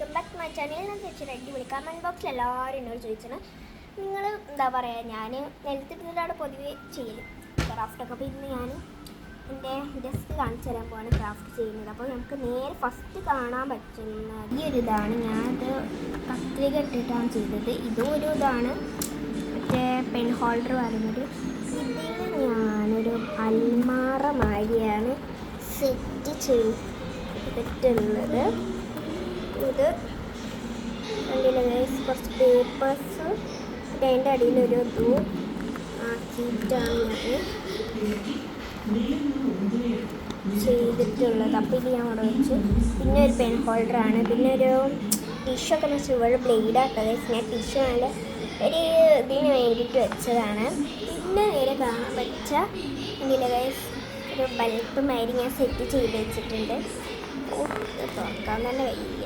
Welcome back to my channel. ഞാൻ ചോദിച്ചത് അടിപൊളി കമൻറ്റ് ബോക്സിൽ എല്ലാവരും എന്നോട് ചോദിച്ചാണ് നിങ്ങൾ എന്താ പറയുക, ഞാൻ നിലത്തിരുന്നിട്ടാണ് പൊതുവെ ചെയ്യല് ക്രാഫ്റ്റൊക്കെ. അപ്പോൾ ഇന്ന് ഞാൻ എൻ്റെ ഡെസ്ക് കാണിച്ചു തരാൻ പോവാണ് ക്രാഫ്റ്റ് ചെയ്യുന്നത്. അപ്പോൾ നമുക്ക് നേരെ ഫസ്റ്റ് കാണാൻ പറ്റുന്ന ഈ ഒരു ഇതാണ്. ഞാനത് കത്രിക ഇട്ടിട്ടാണ് ചെയ്തത്. ഇതും ഒരു ഇതാണ്, മറ്റേ പെൻ ഹോൾഡർ പറയുന്നത്. ഇതിൽ ഞാനൊരു അൽമാറ മാതിരിയാണ് സെറ്റ് ചെയ്തിട്ടുള്ളത്. ഇത് കുറച്ച് പേപ്പേഴ്സ് അതിൻ്റെ അടിയിലൊരു ഇതും ആക്കിയിട്ടാണ് ഞാൻ ചെയ്തിട്ടുള്ളത്. അപ്പോൾ ഇത് ഞാൻ അവിടെ വെച്ചു. പിന്നെ ഒരു പെൻ ഹോൾഡറാണ്, പിന്നെ ഒരു ടിഷ്യൂ ഒക്കെ വെച്ച് ഇവിടെ ബ്ലേഡാട്ടത്. ഞാൻ ടിഷ്യൂ നല്ല ഒരു ഇതിന് വേണ്ടിയിട്ട് വെച്ചതാണ്. പിന്നെ നേരെ കാണാൻ പറ്റ ഇതിലെ ഒരു ബൾബ് മാതിരി ഞാൻ സെറ്റ് ചെയ്ത് വെച്ചിട്ടുണ്ട്. തുറക്കാൻ തന്നെ കഴിയില്ല.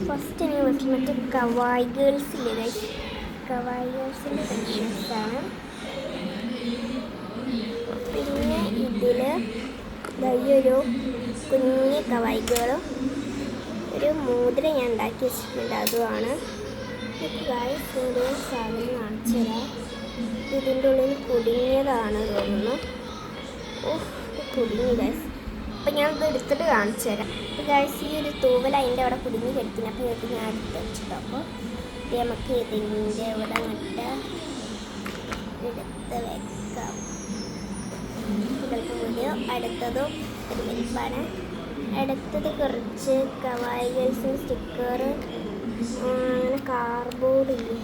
ഫസ്റ്റ് ഞാൻ വെച്ച് മറ്റേ കവായ് ഗേൾസില്ലേ, കവായ് ഗേൾസിൻ്റെ കളക്ഷൻസാണ്. പിന്നെ ഇതിൽ വലിയൊരു കുഞ്ഞ് കവായ് ഗേളും ഒരു മോതിരം ഞാൻ ഉണ്ടാക്കി വെച്ചിട്ടുണ്ട്, അതുമാണ്. ഇതിൻ്റെ സാധനം കാണിച്ചു തരാം. ഇതിൻ്റെ ഉള്ളിൽ കുടുങ്ങിയതാണ് തോന്നുന്നു. കുടുങ്ങി ഗൈസ്. അപ്പോൾ ഞാൻ ഇത് എടുത്തിട്ട് കാണിച്ചു തരാം. അപ്പോൾ ഗൈസ് ഈ ഒരു തൂവൽ അതിൻ്റെ അവിടെ കുടുങ്ങി കഴിക്കുന്നത്. അപ്പോൾ ഇത് ഞാൻ എടുത്ത് വെച്ചിട്ട് അപ്പോൾ നമുക്ക് ഇതിൻ്റെ ഇവിടെ അങ്ങോട്ട് എടുത്ത് വെക്കാം. ഇതൊക്കെ വീഡിയോ അടുത്തതും ഒരു വലിപ്പാണ്. അടുത്തത് കുറച്ച് കവായ് ഗേൾസിൻ്റെ സ്റ്റിക്കർ, അങ്ങനെ കാർഡ്ബോർഡില്ലേ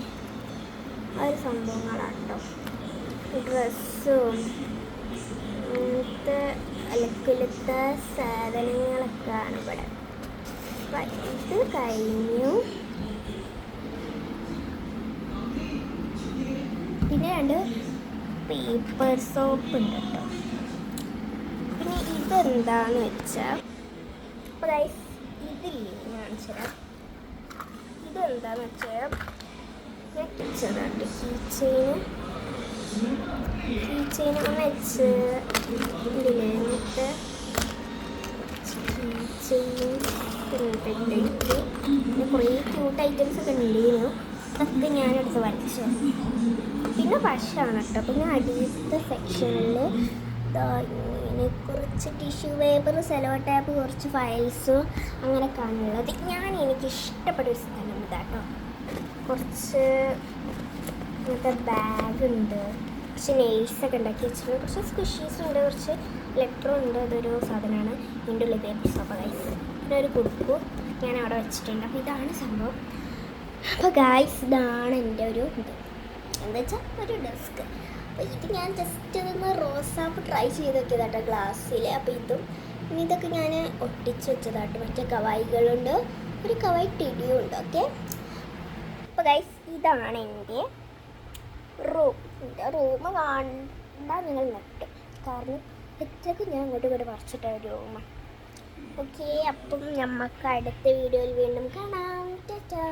ആ ഒരു സംഭവങ്ങളാണ് കേട്ടോ. ഡ്രസ്സും അങ്ങനത്തെ അലക്കുലത്ത സാധനങ്ങളൊക്കെയാണ് ഇവിടെ. അപ്പം ഇത് കഴിഞ്ഞു. പിന്നെ രണ്ട് പേപ്പർ സോപ്പ് ഉണ്ട് കേട്ടോ. പിന്നെ ഇതെന്താന്ന് വെച്ചാൽ, അപ്പോൾ ഗൈസ് ഇതില്ലേ കാണിച്ചു തരാം. ഇതെന്താന്ന് വെച്ചാൽ ഞാൻ വെച്ചതാണ് കീ ചെയിൻ ഒന്ന് വെച്ച് ഇതില്ലേ എന്നിട്ട് കീ ചെയിൻ ഇട്ടിട്ട് പിന്നെ കുറേ ക്യൂട്ട് ഐറ്റംസ് ഒക്കെ ഉണ്ടായിരുന്നു. അതൊക്കെ ഞാനെടുത്ത് വരച്ചു. പിന്നെ പശയാണ് കേട്ടോ. പിന്നെ അടിയത്തെ സെക്ഷനിൽ ഇങ്ങനെ കുറച്ച് ടിഷ്യൂ പേപ്പർ, സെലോ ടാപ്പ്, കുറച്ച് ഫയൽസും അങ്ങനെ കാണുള്ളത്. എനിക്കിഷ്ടപ്പെട്ട ഒരു സ്ഥലം ഇതാട്ടോ. കുറച്ച് ഇങ്ങനത്തെ ബാഗുണ്ട്, കുറച്ച് നെയിൽസൊക്കെ ഉണ്ടാക്കി വെച്ചിട്ടുണ്ട്, കുറച്ച് സ്ക്വിഷീസ് ഉണ്ട്, കുറച്ച് ലെറ്ററും ഉണ്ട്. അതൊരു സാധനമാണ് ഇതിൻ്റെ ഉള്ളിൽ പേപ്പർ സോപ്പ് ഗൈസ്. പിന്നെ ഒരു കുടുക്കു ഞാൻ അവിടെ വെച്ചിട്ടുണ്ട്. അപ്പോൾ ഇതാണ് സംഭവം. അപ്പോൾ ഗൈസ് ഇതാണ് എൻ്റെ ഒരു ഇത്, എന്താ വെച്ചാൽ ഒരു ഡെസ്ക്. അപ്പോൾ ഇത് ഞാൻ ജസ്റ്റ് അതൊന്ന് റോസാപ്പ് ട്രൈ ചെയ്ത് വെച്ചതാട്ടോ ഗ്ലാസ്സിൽ. അപ്പോൾ ഇനി ഇതൊക്കെ ഞാൻ ഒട്ടിച്ച് വെച്ചതാട്ടോ. മറ്റേ കവായികളുണ്ട്, ഒരു കവായി ടിടിയും ഉണ്ട്. ഓക്കെ, അപ്പോൾ ഗൈസ് ഇതാണ് എൻ്റെ റൂം. എൻ്റെ റൂം കണ്ടാൽ നിങ്ങൾ നട്ടും, കാരണം എത്രയ്ക്ക് ഞാൻ ഇങ്ങോട്ട് പറിച്ചിട്ട ഒരു റൂമാണ്. ഓക്കെ, അപ്പം നമുക്ക് അടുത്ത വീഡിയോയിൽ വീണ്ടും കാണാം. ടാറ്റാ.